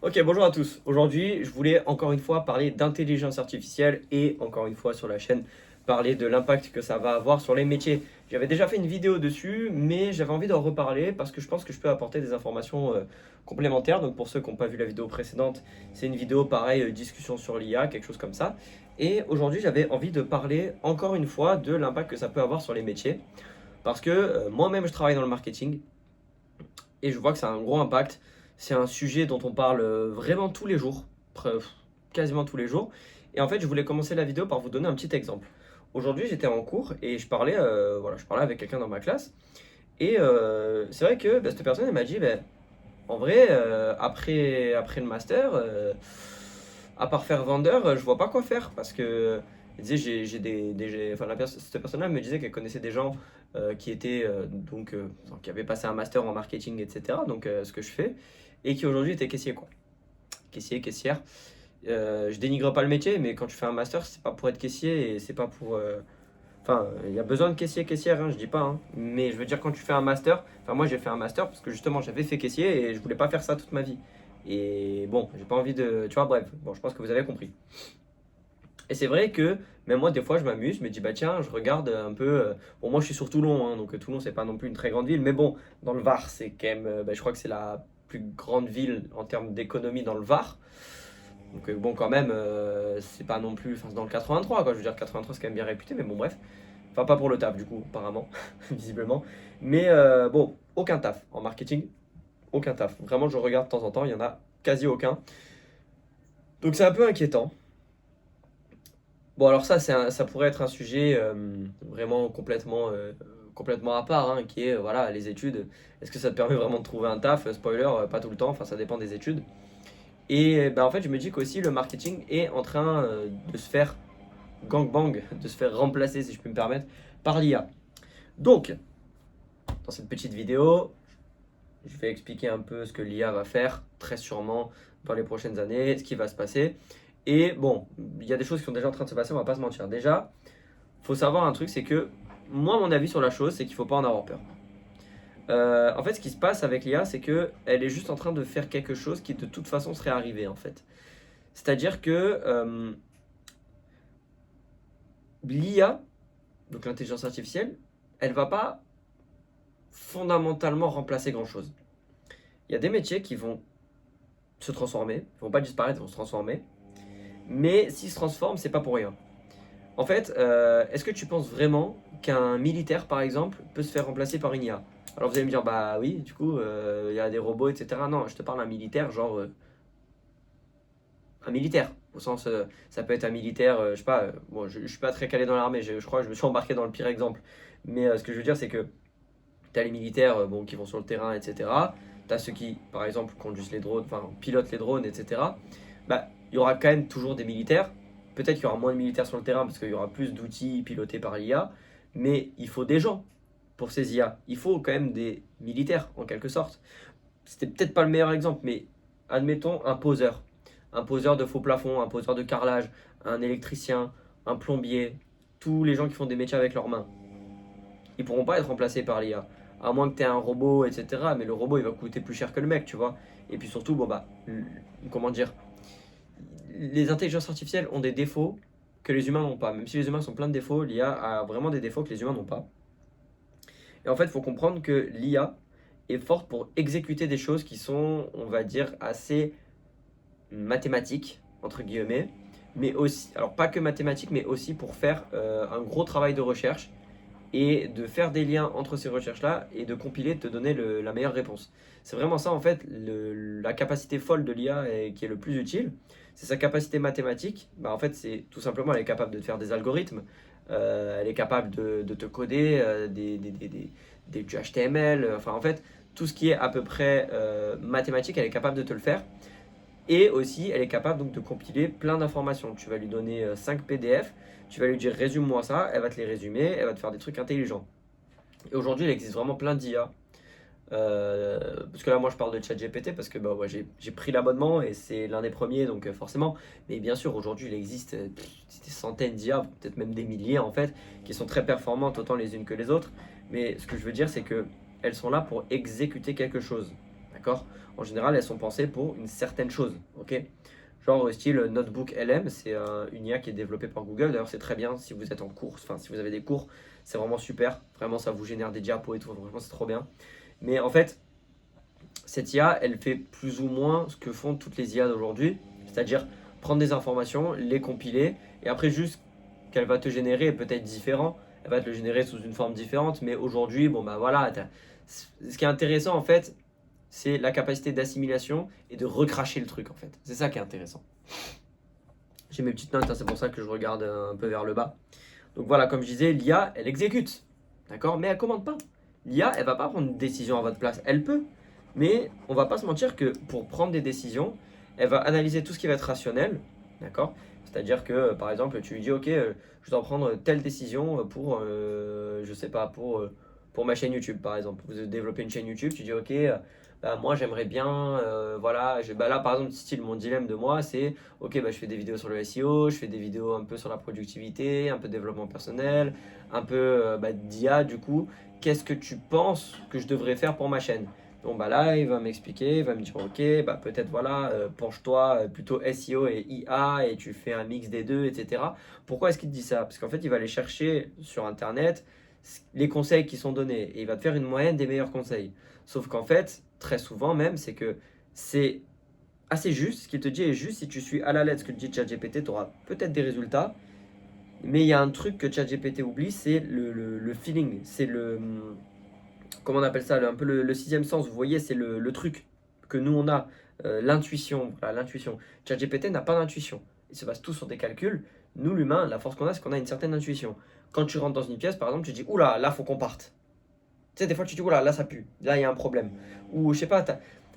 Ok, bonjour à tous. Aujourd'hui, je voulais encore une fois parler d'intelligence artificielle et encore une fois sur la chaîne parler de l'impact que ça va avoir sur les métiers. J'avais déjà fait une vidéo dessus, mais j'avais envie d'en reparler parce que je pense que je peux apporter des informations complémentaires. Donc pour ceux qui n'ont pas vu la vidéo précédente, c'est une vidéo pareil, discussion sur l'IA, quelque chose comme ça. Et aujourd'hui, j'avais envie de parler encore une fois de l'impact que ça peut avoir sur les métiers. Parce que moi-même, je travaille dans le marketing et je vois que ça a un gros impact. C'est un sujet dont on parle vraiment tous les jours, quasiment tous les jours. Et en fait, je voulais commencer la vidéo par vous donner un petit exemple. Aujourd'hui, j'étais en cours et je parlais avec quelqu'un dans ma classe. Et c'est vrai que cette personne, elle m'a dit, en vrai, après le master, à part faire vendeur, je vois pas quoi faire parce que elle disait, enfin, cette personne-là me disait qu'elle connaissait des gens qui étaient qui avaient passé un master en marketing, etc. Donc ce que je fais, et qui aujourd'hui étaient caissier quoi. Caissier, caissière. Je dénigre pas le métier, mais quand tu fais un master, c'est pas pour être caissier et c'est pas pour. Enfin, il y a besoin de caissier, caissière, hein, je dis pas, hein. Mais je veux dire, quand tu fais un master, enfin, moi j'ai fait un master parce que justement j'avais fait caissier et je voulais pas faire ça toute ma vie. Et bon, j'ai pas envie de. Tu vois, bref, bon, je pense que vous avez compris. Et c'est vrai que même moi, des fois, je m'amuse, je me dis, bah tiens, je regarde un peu. Bon, moi je suis sur Toulon, hein, donc Toulon, c'est pas non plus une très grande ville, mais bon, dans le Var, c'est quand même. Je crois que c'est la plus grande ville en termes d'économie dans le Var. Donc bon, quand même, c'est pas non plus. Enfin, c'est dans le 83, quoi. Je veux dire, 83, c'est quand même bien réputé, mais bon, bref. Enfin, pas pour le taf, du coup, apparemment, visiblement. Mais bon, aucun taf en marketing, aucun taf. Vraiment, je regarde de temps en temps, il y en a quasi aucun. Donc c'est un peu inquiétant. Bon, alors ça pourrait être un sujet vraiment complètement à part, hein, qui est, voilà, les études. Est-ce que ça te permet vraiment de trouver un taf? Spoiler, pas tout le temps, enfin, ça dépend des études. Et en fait, je me dis qu'aussi, le marketing est en train de se faire gangbang, de se faire remplacer, si je peux me permettre, par l'IA. Donc, dans cette petite vidéo, je vais expliquer un peu ce que l'IA va faire, très sûrement dans les prochaines années, ce qui va se passer. Et bon, il y a des choses qui sont déjà en train de se passer, on va pas se mentir. Déjà, il faut savoir un truc, c'est que moi, mon avis sur la chose, c'est qu'il faut pas en avoir peur. En fait, ce qui se passe avec l'IA, c'est que elle est juste en train de faire quelque chose qui de toute façon serait arrivé en fait. C'est-à-dire que l'IA, donc l'intelligence artificielle, elle va pas fondamentalement remplacer grand-chose. Il y a des métiers qui vont se transformer, ils vont pas disparaître, ils vont se transformer. Mais s'ils se transforment, c'est pas pour rien. En fait, est-ce que tu penses vraiment qu'un militaire, par exemple, peut se faire remplacer par une IA? Alors vous allez me dire, bah oui, du coup, il y a des robots, etc. Non, je te parle d'un militaire, genre un militaire. Au sens, ça peut être un militaire, je sais pas, bon, je suis pas très calé dans l'armée, je crois que je me suis embarqué dans le pire exemple. Mais ce que je veux dire, c'est que tu as les militaires bon, qui vont sur le terrain, etc. Tu as ceux qui, par exemple, conduisent les drones, enfin, pilotent les drones, etc. Bah, il y aura quand même toujours des militaires. Peut-être qu'il y aura moins de militaires sur le terrain parce qu'il y aura plus d'outils pilotés par l'IA. Mais il faut des gens pour ces IA. Il faut quand même des militaires, en quelque sorte. C'était peut-être pas le meilleur exemple, mais admettons un poseur. Un poseur de faux plafond, un poseur de carrelage, un électricien, un plombier. Tous les gens qui font des métiers avec leurs mains ils pourront pas être remplacés par l'IA. À moins que tu aies un robot, etc. Mais le robot, il va coûter plus cher que le mec, tu vois. Et puis surtout, bon bah, comment dire, les intelligences artificielles ont des défauts que les humains n'ont pas. Même si les humains sont plein de défauts, l'IA a vraiment des défauts que les humains n'ont pas. Et en fait, il faut comprendre que l'IA est forte pour exécuter des choses qui sont, on va dire, assez mathématiques, entre guillemets. Mais aussi, alors pas que mathématiques, mais aussi pour faire un gros travail de recherche et de faire des liens entre ces recherches-là et de compiler, de te donner la meilleure réponse. C'est vraiment ça en fait, la capacité folle de l'IA qui est le plus utile. C'est sa capacité mathématique. Bah, en fait, c'est tout simplement, elle est capable de te faire des algorithmes, elle est capable de te coder du HTML, enfin en fait, tout ce qui est à peu près mathématique, elle est capable de te le faire. Et aussi, elle est capable donc de compiler plein d'informations. Tu vas lui donner 5 PDF, tu vas lui dire résume-moi ça, elle va te les résumer, elle va te faire des trucs intelligents. Et aujourd'hui, il existe vraiment plein d'IA. Parce que là, moi, je parle de ChatGPT parce que bah, ouais, j'ai pris l'abonnement et c'est l'un des premiers, donc forcément. Mais bien sûr, aujourd'hui, il existe des centaines d'IA, peut-être même des milliers en fait, qui sont très performantes autant les unes que les autres. Mais ce que je veux dire, c'est que elles sont là pour exécuter quelque chose. d'accord? En général, elles sont pensées pour une certaine chose, ok? Genre style Notebook LM, c'est une IA qui est développée par Google. D'ailleurs, c'est très bien si vous êtes en cours, enfin si vous avez des cours, c'est vraiment super. Vraiment, ça vous génère des diapos et tout, franchement, c'est trop bien. Mais en fait, cette IA, elle fait plus ou moins ce que font toutes les IA d'aujourd'hui, c'est-à-dire prendre des informations, les compiler, et après juste qu'elle va te générer est peut-être différent, elle va te le générer sous une forme différente, mais aujourd'hui, bon bah voilà, ce qui est intéressant en fait, c'est la capacité d'assimilation et de recracher le truc en fait. C'est ça qui est intéressant. J'ai mes petites notes, hein, c'est pour ça que je regarde un peu vers le bas. Donc voilà, comme je disais, l'IA, elle exécute, d'accord, mais elle commande pas. L'IA, elle va pas prendre une décision à votre place. Elle peut, mais on va pas se mentir que pour prendre des décisions, elle va analyser tout ce qui va être rationnel, d'accord. C'est-à-dire que, par exemple, tu lui dis, ok, je dois prendre telle décision pour, je sais pas, pour ma chaîne YouTube, par exemple. Vous développez une chaîne YouTube, tu dis, ok, bah, moi j'aimerais bien, voilà, bah, là par exemple, style, mon dilemme de moi, c'est, ok, bah, je fais des vidéos sur le SEO, je fais des vidéos un peu sur la productivité, un peu de développement personnel, un peu bah, d'IA du coup. Qu'est-ce que tu penses que je devrais faire pour ma chaîne? Bon bah là il va m'expliquer, il va me dire ok bah peut-être voilà penche-toi plutôt SEO et IA et tu fais un mix des deux etc. Pourquoi est-ce qu'il te dit ça? Parce qu'en fait il va aller chercher sur internet les conseils qui sont donnés et il va te faire une moyenne des meilleurs conseils. Sauf qu'en fait très souvent même c'est que c'est assez juste, ce qu'il te dit est juste, si tu suis à la lettre ce que te dit ChatGPT tu auras peut-être des résultats mais il y a un truc que ChatGPT oublie, c'est le feeling, c'est le comment on appelle ça, un peu le sixième sens, vous voyez, c'est le truc que nous on a, l'intuition, voilà, l'intuition. ChatGPT n'a pas d'intuition, il se base tout sur des calculs. Nous, l'humain, la force qu'on a, c'est qu'on a une certaine intuition. Quand tu rentres dans une pièce, par exemple, tu dis, oula, là, faut qu'on parte. Tu sais, des fois, tu dis, oula, là, ça pue, là, il y a un problème. Ou, je sais pas,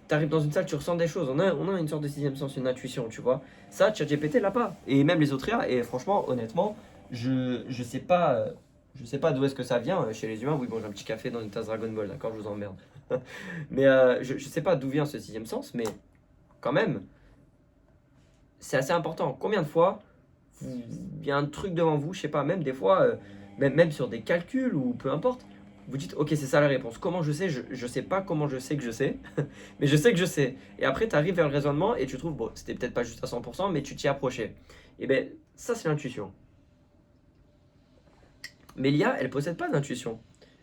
t'arrives dans une salle, tu ressens des choses. On a une sorte de sixième sens, une intuition, tu vois. Ça, ChatGPT l'a pas. Et même les autres IA, et franchement, honnêtement, je sais pas. Je sais pas d'où est-ce que ça vient chez les humains. Oui, bon, j'ai un petit café dans une tasse Dragon Ball, d'accord, je vous emmerde. Mais je sais pas d'où vient ce sixième sens, mais quand même, c'est assez important. Combien de fois il y a un truc devant vous, je sais pas, même des fois, même sur des calculs ou peu importe, vous dites, ok, c'est ça la réponse. Comment je sais? Je sais pas comment je sais que je sais, mais je sais que je sais. Et après, tu arrives vers le raisonnement et tu trouves, bon, c'était peut-être pas juste à 100%, mais tu t'y approchais. Et bien, ça, c'est l'intuition. Mais l'IA, elle possède pas d'intuition.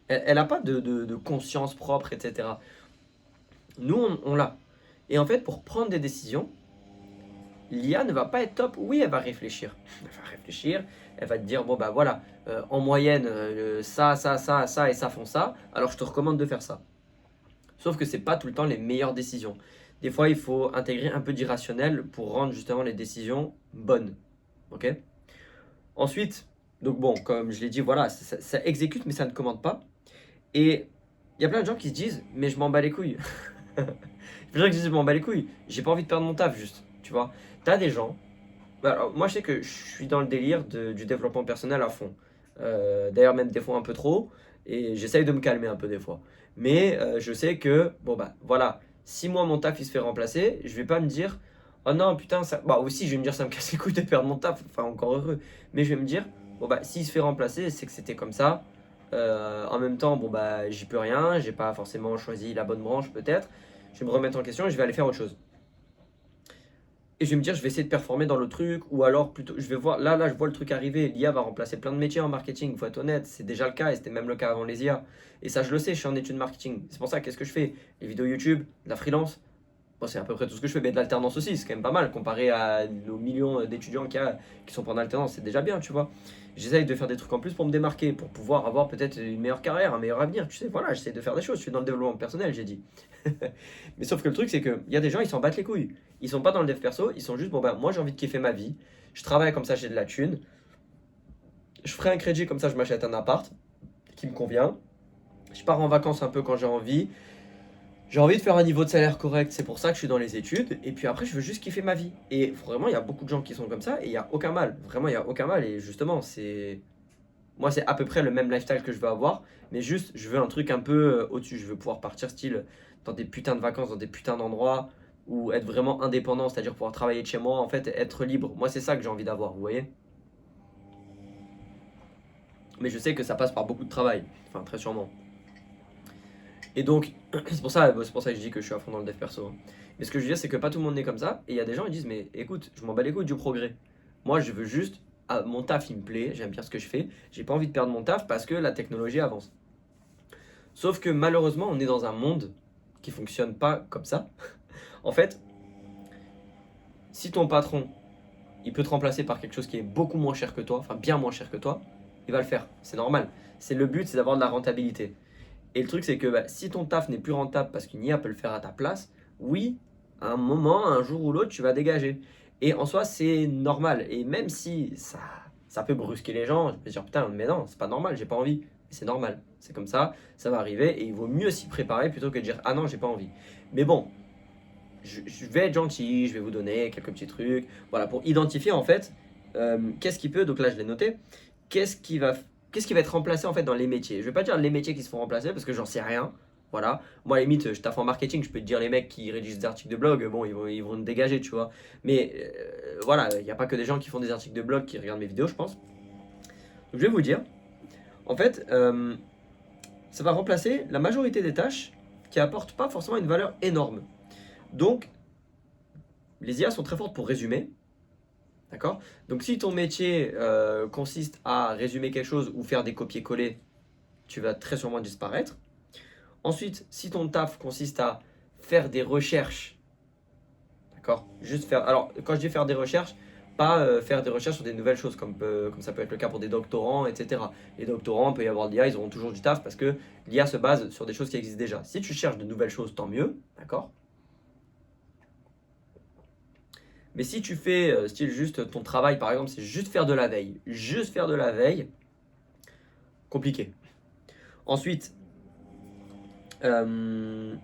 Elle n'a pas de conscience propre, etc. Nous, on l'a. Et en fait, pour prendre des décisions, l'IA ne va pas être top. Oui, elle va réfléchir. Elle va réfléchir, elle va te dire, bon bah voilà, en moyenne, ça et ça font ça, alors je te recommande de faire ça. Sauf que c'est pas tout le temps les meilleures décisions. Des fois, il faut intégrer un peu d'irrationnel pour rendre justement les décisions bonnes. Ok? Ensuite, donc bon, comme je l'ai dit, voilà, ça exécute, mais ça ne commande pas. Et il y a plein de gens qui se disent, mais je m'en bats les couilles. Il y a plein de gens qui se disent, je m'en bats les couilles. J'ai pas envie de perdre mon taf, juste. Tu vois, t'as des gens. Bah, alors, moi, je sais que je suis dans le délire du développement personnel à fond. D'ailleurs, même des fois un peu trop. Et j'essaye de me calmer un peu des fois. Mais je sais que, bon, bah voilà, si moi mon taf il se fait remplacer, je vais pas me dire, oh non, putain, ça. Bah aussi, je vais me dire, ça me casse les couilles de perdre mon taf. Enfin, encore heureux. Mais je vais me dire, bon, bah s'il se fait remplacer, c'est que c'était comme ça. En même temps, bon, bah j'y peux rien. J'ai pas forcément choisi la bonne branche, peut-être. Je vais me remettre en question et je vais aller faire autre chose. Et je vais me dire, je vais essayer de performer dans le truc, ou alors plutôt, je vais voir, là, je vois le truc arriver. L'IA va remplacer plein de métiers en marketing, il faut être honnête, c'est déjà le cas, et c'était même le cas avant les IA. Et ça, je le sais, je suis en études marketing. C'est pour ça, qu'est-ce que je fais? Les vidéos YouTube, de la freelance, bon, c'est à peu près tout ce que je fais, mais de l'alternance aussi, c'est quand même pas mal, comparé à nos millions d'étudiants qui sont pas en alternance, c'est déjà bien, tu vois. J'essaye de faire des trucs en plus pour me démarquer, pour pouvoir avoir peut-être une meilleure carrière, un meilleur avenir, tu sais, voilà, j'essaie de faire des choses, je suis dans le développement personnel, j'ai dit. Mais sauf que le truc, c'est qu'il y a des gens, ils s'en battent les couilles. Ils sont pas dans le dev perso, ils sont juste, bon bah, moi j'ai envie de kiffer ma vie, je travaille comme ça, j'ai de la thune, je ferai un crédit comme ça, je m'achète un appart qui me convient, je pars en vacances un peu quand j'ai envie de faire un niveau de salaire correct, c'est pour ça que je suis dans les études, et puis après, je veux juste kiffer ma vie. Et vraiment, il y a beaucoup de gens qui sont comme ça, et il n'y a aucun mal. Vraiment, il n'y a aucun mal, et justement, c'est. Moi, c'est à peu près le même lifestyle que je veux avoir, mais juste, je veux un truc un peu au-dessus. Je veux pouvoir partir, style, dans des putains de vacances, dans des putains d'endroits, ou être vraiment indépendant, c'est-à-dire pouvoir travailler de chez moi, en fait, être libre. Moi, c'est ça que j'ai envie d'avoir, vous voyez? Mais je sais que ça passe par beaucoup de travail, enfin, très sûrement. Et donc, c'est pour ça que je dis que je suis à fond dans le dev perso, hein. Mais ce que je veux dire, c'est que pas tout le monde est comme ça. Et il y a des gens qui disent, mais écoute, je m'en bats les couilles du progrès. Moi, je veux juste, mon taf, il me plaît, j'aime bien ce que je fais. J'ai pas envie de perdre mon taf parce que la technologie avance. Sauf que malheureusement, on est dans un monde qui fonctionne pas comme ça. En fait, si ton patron, il peut te remplacer par quelque chose qui est beaucoup moins cher que toi, enfin bien moins cher que toi, il va le faire. C'est normal. C'est le but, c'est d'avoir de la rentabilité. Et le truc, c'est que si ton taf n'est plus rentable parce qu'une IA peut le faire à ta place, oui, à un moment, un jour ou l'autre, tu vas dégager. Et en soi, c'est normal. Et même si ça peut brusquer les gens, je peux dire putain, mais non, c'est pas normal, j'ai pas envie. C'est normal. C'est comme ça va arriver et il vaut mieux s'y préparer plutôt que de dire ah non, j'ai pas envie. Mais bon, je vais être gentil, je vais vous donner quelques petits trucs. Voilà, pour identifier en fait qu'est-ce qui peut, donc là je l'ai noté, qu'est-ce qui va, qu'est-ce qui va être remplacé en fait dans les métiers. Je vais pas dire les métiers qui se font remplacer parce que j'en sais rien. Voilà, moi à la limite, je taffe en marketing, je peux te dire les mecs qui rédigent des articles de blog, bon, ils vont me dégager, tu vois. Mais voilà, il n'y a pas que des gens qui font des articles de blog qui regardent mes vidéos, je pense. Donc je vais vous dire, en fait, ça va remplacer la majorité des tâches qui apportent pas forcément une valeur énorme. Donc, les IA sont très fortes pour résumer, d'accord? Donc, si ton métier consiste à résumer quelque chose ou faire des copier-coller, tu vas très sûrement disparaître. Ensuite, si ton taf consiste à faire des recherches, d'accord? Juste faire. Alors, quand je dis faire des recherches, pas faire des recherches sur des nouvelles choses, comme ça peut être le cas pour des doctorants, etc. Les doctorants, il peut y avoir de l'IA, ils auront toujours du taf parce que l'IA se base sur des choses qui existent déjà. Si tu cherches de nouvelles choses, tant mieux, d'accord? Mais si tu fais style juste ton travail, par exemple, c'est juste faire de la veille, compliqué. Ensuite, euh,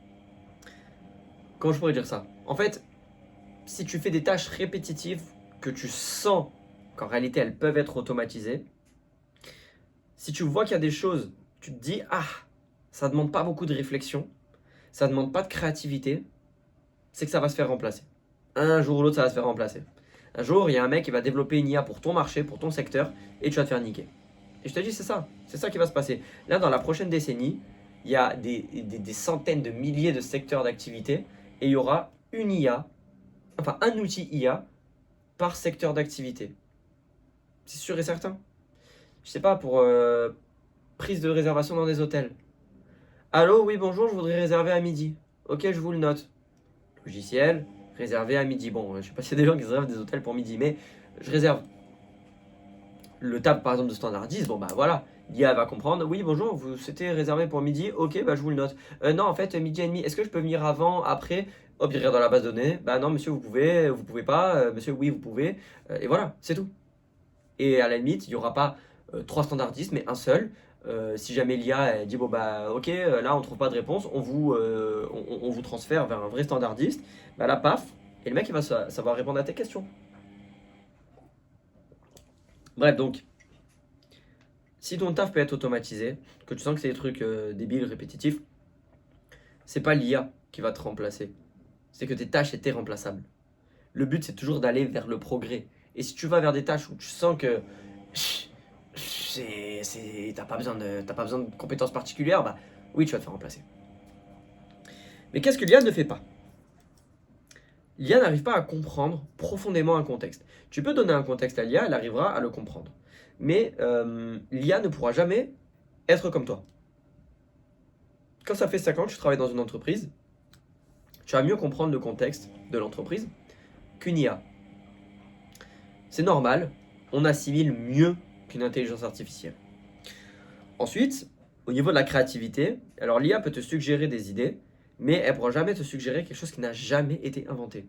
comment je pourrais dire ça? En fait, si tu fais des tâches répétitives que tu sens qu'en réalité elles peuvent être automatisées, si tu vois qu'il y a des choses, tu te dis, ah, ça demande pas beaucoup de réflexion, ça demande pas de créativité, c'est que ça va se faire remplacer. Un jour ou l'autre, ça va se faire remplacer. Un jour, il y a un mec qui va développer une IA pour ton marché, pour ton secteur, et tu vas te faire niquer. Et je te dis, c'est ça qui va se passer. Là, dans la prochaine décennie, il y a des centaines de milliers de secteurs d'activité, et il y aura une IA, enfin un outil IA par secteur d'activité. C'est sûr et certain. Je sais pas, pour prise de réservation dans des hôtels. Allô, oui, bonjour, je voudrais réserver à midi. Ok, je vous le note. Logiciel, réservé à midi. Bon, je sais pas s'il y a des gens qui réservent des hôtels pour midi, mais je réserve. Le tab par exemple de standard 10, bon bah voilà, l'IA va comprendre. Oui, bonjour, vous c'était réservé pour midi, ok, bah je vous le note. Non, en fait, midi et demi, est-ce que je peux venir avant, après? Hop, il regarde dans la base de données. Bah non, monsieur, vous pouvez pas. Monsieur, oui, vous pouvez. Et voilà, c'est tout. Et à la limite, il n'y aura pas trois standardistes, mais un seul. Si jamais l'IA elle dit bon bah ok, là on trouve pas de réponse, on vous transfère vers un vrai standardiste. Bah là paf, et le mec il va savoir répondre à tes questions. Bref donc, si ton taf peut être automatisé, que tu sens que c'est des trucs débiles, répétitifs, c'est pas l'IA qui va te remplacer. C'est que tes tâches étaient remplaçables. Le but c'est toujours d'aller vers le progrès. Et si tu vas vers des tâches où tu sens que t'as pas besoin de compétences particulières, bah oui, tu vas te faire remplacer. Mais qu'est-ce que l'IA ne fait pas? L'IA n'arrive pas à comprendre profondément un contexte. Tu peux donner un contexte à l'IA, elle arrivera à le comprendre. Mais l'IA ne pourra jamais être comme toi. Quand ça fait 5 ans que tu travailles dans une entreprise, tu vas mieux comprendre le contexte de l'entreprise qu'une IA. C'est normal, on assimile mieux qu'une intelligence artificielle. Ensuite, au niveau de la créativité, alors l'IA peut te suggérer des idées, mais elle ne pourra jamais te suggérer quelque chose qui n'a jamais été inventé.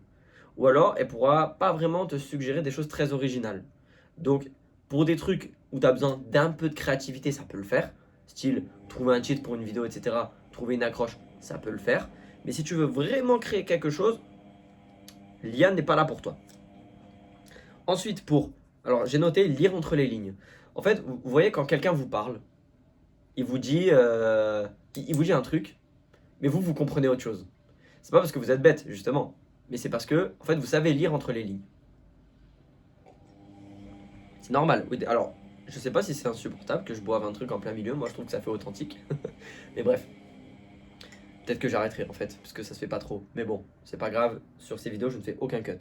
Ou alors, elle ne pourra pas vraiment te suggérer des choses très originales. Donc, pour des trucs où tu as besoin d'un peu de créativité, ça peut le faire. Style, trouver un cheat pour une vidéo, etc. Trouver une accroche, ça peut le faire. Mais si tu veux vraiment créer quelque chose, l'IA n'est pas là pour toi. Ensuite, alors j'ai noté lire entre les lignes. En fait, vous voyez quand quelqu'un vous parle, il vous dit un truc, mais vous comprenez autre chose. C'est pas parce que vous êtes bête, justement, mais c'est parce que, en fait, vous savez lire entre les lignes. C'est normal. Oui, alors, je sais pas si c'est insupportable que je boive un truc en plein milieu, moi je trouve que ça fait authentique. Mais bref. Peut-être que j'arrêterai en fait, parce que ça se fait pas trop. Mais bon, c'est pas grave, sur ces vidéos, je ne fais aucun cut.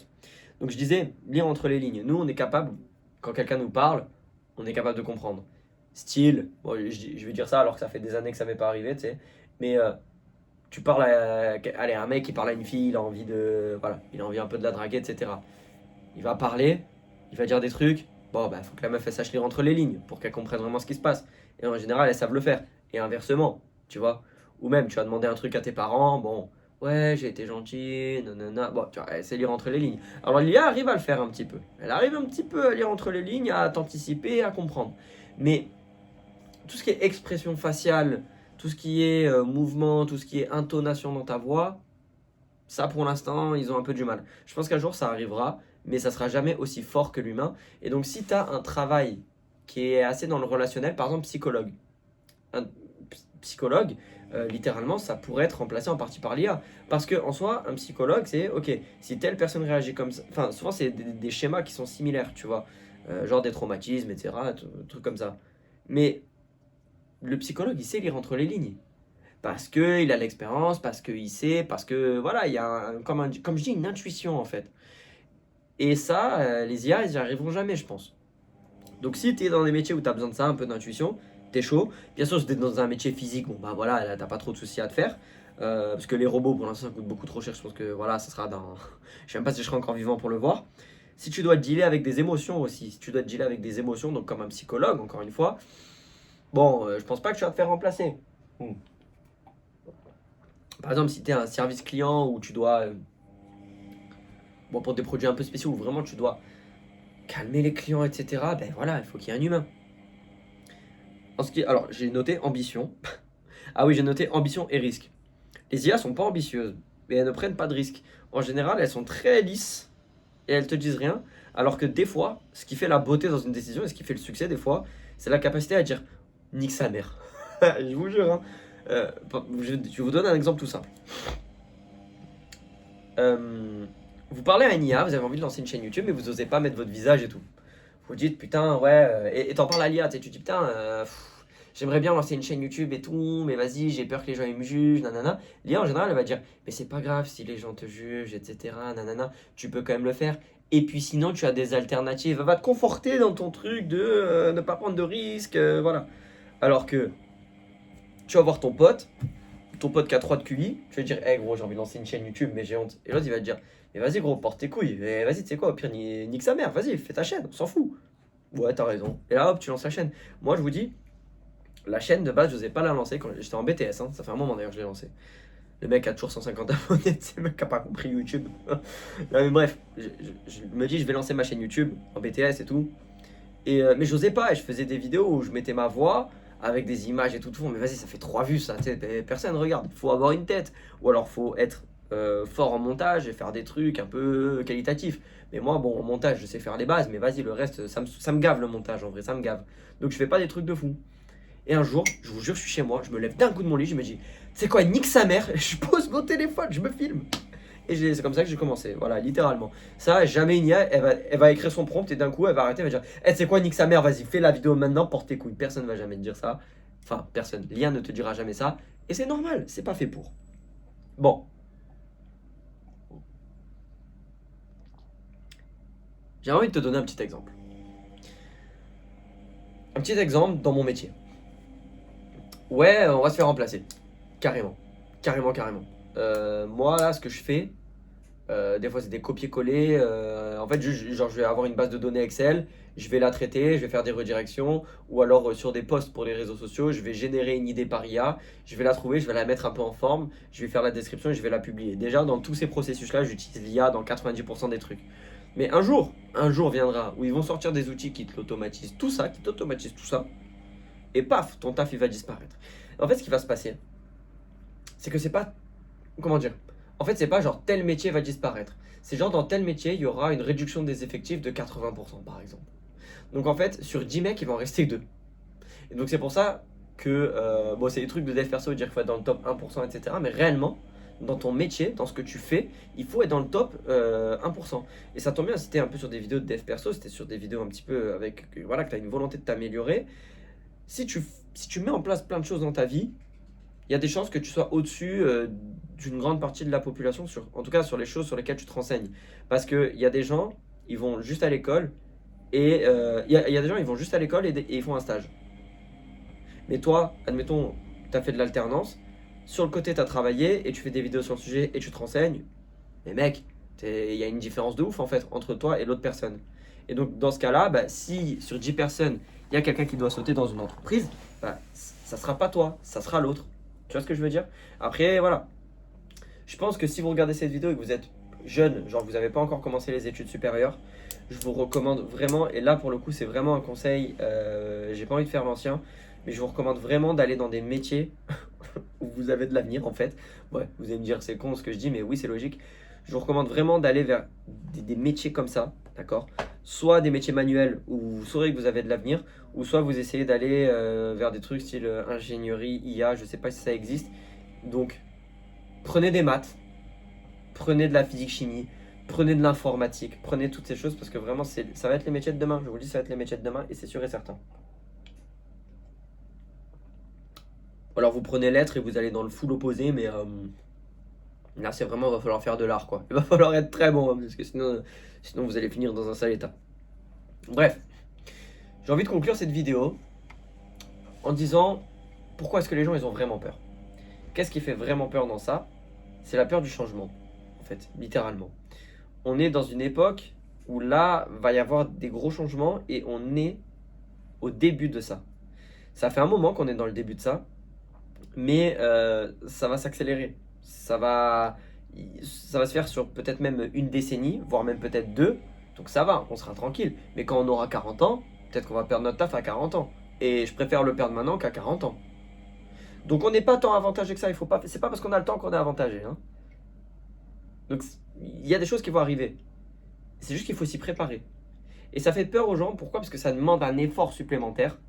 Donc je disais, lire entre les lignes. Nous, on est capable, quand quelqu'un nous parle, on est capable de comprendre. Style, bon, je vais dire ça alors que ça fait des années que ça m'est pas arrivé, tu sais. Mais tu parles allez, un mec qui parle à une fille, il a envie de, voilà, il a envie un peu de la draguer, etc. Il va parler, il va dire des trucs. Bon, bah, faut que la meuf elle sache lire entre les lignes pour qu'elle comprenne vraiment ce qui se passe. Et en général, elles savent le faire. Et inversement, tu vois. Ou même, tu vas demander un truc à tes parents, bon, ouais, j'ai été gentil, nanana. Bon, tu vois, elle sait lire entre les lignes. Alors, l'IA arrive à le faire un petit peu. Elle arrive un petit peu à lire entre les lignes, à t'anticiper, à comprendre. Mais tout ce qui est expression faciale, tout ce qui est mouvement, tout ce qui est intonation dans ta voix, ça pour l'instant, ils ont un peu du mal. Je pense qu'un jour ça arrivera, mais ça sera jamais aussi fort que l'humain. Et donc si tu as un travail qui est assez dans le relationnel, par exemple psychologue, un psychologue, littéralement, ça pourrait être remplacé en partie par l'IA. Parce que en soi, un psychologue, c'est ok, si telle personne réagit comme ça, enfin souvent c'est des schémas qui sont similaires, tu vois, genre des traumatismes, etc., trucs comme ça. Mais le psychologue, il sait lire entre les lignes. Parce qu'il a l'expérience, parce qu'il sait, parce que voilà, il y a comme je dis, une intuition en fait. Et ça, les IA, ils n'y arriveront jamais, je pense. Donc si tu es dans des métiers où tu as besoin de ça, un peu d'intuition, t'es chaud. Bien sûr, si tu es dans un métier physique, bon bah voilà, là t'as pas trop de soucis à te faire. Parce que les robots, pour l'instant, ça coûte beaucoup trop cher. Je pense que voilà, ça sera dans. Je sais même pas si je serai encore vivant pour le voir. Si tu dois dealer avec des émotions aussi, si tu dois dealer avec des émotions, donc comme un psychologue, encore une fois, bon, je pense pas que tu vas te faire remplacer. Hmm. Par exemple, si tu es un service client où tu dois, bon, pour des produits un peu spéciaux, où vraiment tu dois calmer les clients, etc., ben voilà, il faut qu'il y ait un humain. Alors, j'ai noté ambition. Ah oui, j'ai noté ambition et risque. Les IA sont pas ambitieuses, mais elles ne prennent pas de risques. En général, elles sont très lisses et elles te disent rien. Alors que des fois, ce qui fait la beauté dans une décision et ce qui fait le succès, des fois, c'est la capacité à dire nique sa mère. Je vous jure, hein. Je vous donne un exemple tout simple. Vous parlez à une IA, vous avez envie de lancer une chaîne YouTube, mais vous n'osez pas mettre votre visage et tout. Vous dites putain, ouais, et t'en parles à l'IA, tu dis putain, j'aimerais bien lancer une chaîne YouTube et tout, mais vas-y, j'ai peur que les gens ils me jugent, nanana. L'IA en général, elle va dire, mais c'est pas grave si les gens te jugent, etc., nanana, tu peux quand même le faire. Et puis sinon, tu as des alternatives. Elle va te conforter dans ton truc de ne pas prendre de risques, voilà. Alors que tu vas voir ton pote qui a 3 de QI, tu vas dire, hey gros, j'ai envie de lancer une chaîne YouTube, mais j'ai honte. Et l'autre, il va te dire, mais vas-y gros, porte tes couilles, et vas-y, tu sais quoi, au pire, nique sa mère, vas-y, fais ta chaîne, on s'en fout. Ouais, t'as raison. Et là, hop, tu lances la chaîne. Moi, je vous dis, la chaîne de base, je n'osais pas la lancer quand j'étais en BTS, hein. Ça fait un moment d'ailleurs que je l'ai lancé. Le mec a toujours 150 abonnés, c'est le mec qui a pas compris YouTube. Non, mais bref, je me dis, je vais lancer ma chaîne YouTube en BTS et tout. Mais j'osais pas, et je faisais des vidéos où je mettais ma voix avec des images et tout de fond. Mais vas-y, ça fait 3 vues, ça. Personne regarde. Faut avoir une tête. Ou alors, faut être fort en montage et faire des trucs un peu qualitatifs. Mais moi, bon, en montage, je sais faire les bases. Mais vas-y, le reste, ça me gave le montage. En vrai, ça me gave. Donc, je fais pas des trucs de fou. Et un jour, je vous jure, je suis chez moi. Je me lève d'un coup de mon lit. Je me dis, c'est quoi, nique sa mère. Je pose mon téléphone, je me filme. Et c'est comme ça que j'ai commencé, voilà, littéralement. Ça, jamais une IA, elle va écrire son prompt et d'un coup, elle va arrêter, elle va dire, hey, c'est quoi, nique sa mère, vas-y, fais la vidéo maintenant, porte tes couilles. Personne ne va jamais te dire ça. Enfin, personne. L'IA ne te dira jamais ça. Et c'est normal, c'est pas fait pour. Bon. J'ai envie de te donner un petit exemple. Un petit exemple dans mon métier. Ouais, on va se faire remplacer. Carrément. Carrément, carrément. Moi, là, ce que je fais, des fois, c'est des copier-coller. En fait, genre, je vais avoir une base de données Excel, je vais la traiter, je vais faire des redirections, ou alors sur des posts pour les réseaux sociaux, je vais générer une idée par IA, je vais la trouver, je vais la mettre un peu en forme, je vais faire la description et je vais la publier. Déjà, dans tous ces processus-là, j'utilise l'IA dans 90% des trucs. Mais un jour viendra où ils vont sortir des outils qui te l'automatisent, tout ça, qui t'automatisent tout ça, et paf, ton taf il va disparaître. En fait, ce qui va se passer, c'est que c'est pas, comment dire, en fait, c'est pas genre tel métier va disparaître. C'est genre dans tel métier, il y aura une réduction des effectifs de 80% par exemple. Donc en fait, sur 10 mecs, il va en rester 2. Et donc c'est pour ça que, bon, c'est des trucs de dev perso, dire qu'il faut être dans le top 1%, etc. Mais réellement, dans ton métier, dans ce que tu fais, il faut être dans le top 1%. Et ça tombe bien, si t'es un peu sur des vidéos de dev perso, si t'es sur des vidéos un petit peu avec, voilà, que t'as une volonté de t'améliorer, si tu mets en place plein de choses dans ta vie, il y a des chances que tu sois au-dessus d'une grande partie de la population, en tout cas sur les choses sur lesquelles tu te renseignes. Parce qu'il y a des gens, ils vont juste à l'école et il y a des gens, ils vont juste à l'école et ils font un stage. Mais toi, admettons, tu as fait de l'alternance, sur le côté, tu as travaillé et tu fais des vidéos sur le sujet et tu te renseignes. Mais mec, il y a une différence de ouf en fait entre toi et l'autre personne. Et donc dans ce cas-là, bah, si sur 10 personnes, il y a quelqu'un qui doit sauter dans une entreprise, bah, ça sera pas toi, ça sera l'autre. Tu vois ce que je veux dire? Après, voilà. Je pense que si vous regardez cette vidéo et que vous êtes jeune, genre vous n'avez pas encore commencé les études supérieures, je vous recommande vraiment, et là pour le coup c'est vraiment un conseil, j'ai pas envie de faire l'ancien, mais je vous recommande vraiment d'aller dans des métiers où vous avez de l'avenir en fait. Ouais, vous allez me dire c'est con ce que je dis, mais oui c'est logique. Je vous recommande vraiment d'aller vers des métiers comme ça, d'accord? Soit des métiers manuels où vous saurez que vous avez de l'avenir, ou soit vous essayez d'aller vers des trucs style ingénierie, IA, je sais pas si ça existe. Donc prenez des maths, prenez de la physique-chimie, prenez de l'informatique, prenez toutes ces choses parce que vraiment ça va être les métiers de demain. Je vous le dis, ça va être les métiers de demain et c'est sûr et certain. Alors vous prenez lettres et vous allez dans le full opposé, mais là c'est vraiment, il va falloir faire de l'art quoi. Il va falloir être très bon hein, parce que sinon vous allez finir dans un sale état. Bref, j'ai envie de conclure cette vidéo en disant pourquoi est-ce que les gens ils ont vraiment peur. Qu'est-ce qui fait vraiment peur dans ça? C'est la peur du changement, en fait, littéralement. On est dans une époque où là, va y avoir des gros changements et on est au début de ça. Ça fait un moment qu'on est dans le début de ça, mais ça va s'accélérer. Ça va se faire sur peut-être même une décennie, voire même peut-être deux. Donc ça va, on sera tranquille. Mais quand on aura 40 ans, peut-être qu'on va perdre notre taf à 40 ans. Et je préfère le perdre maintenant qu'à 40 ans. Donc on n'est pas tant avantagé que ça. C'est pas parce qu'on a le temps qu'on est avantagé. Hein. Donc il y a des choses qui vont arriver. C'est juste qu'il faut s'y préparer. Et ça fait peur aux gens. Pourquoi? Parce que ça demande un effort supplémentaire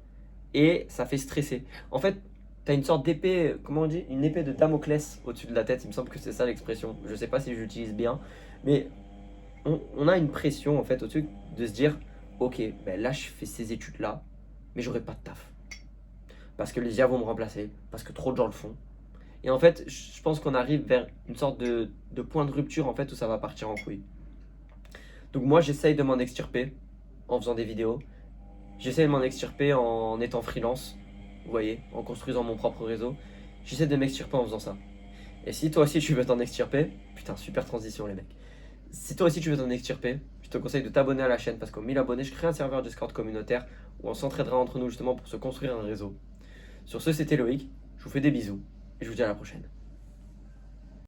et ça fait stresser. En fait, tu as une sorte d'épée, comment on dit? Une épée de Damoclès au-dessus de la tête. Il me semble que c'est ça l'expression. Je sais pas si j'utilise bien. Mais on a une pression en fait au-dessus de se dire ok, ben là je fais ces études-là, mais j'aurai pas de taf. Parce que les IA vont me remplacer. Parce que trop de gens le font. Et en fait, je pense qu'on arrive vers une sorte de point de rupture en fait où ça va partir en couille. Donc moi, j'essaye de m'en extirper en faisant des vidéos. J'essaie de m'en extirper en étant freelance, vous voyez, en construisant mon propre réseau. J'essaie de m'extirper en faisant ça. Et si toi aussi tu veux t'en extirper, putain, super transition les mecs. Si toi aussi tu veux t'en extirper, je te conseille de t'abonner à la chaîne parce qu'aux 1000 abonnés, je crée un serveur Discord communautaire où on s'entraidera entre nous justement pour se construire un réseau. Sur ce, c'était Loïc, je vous fais des bisous et je vous dis à la prochaine.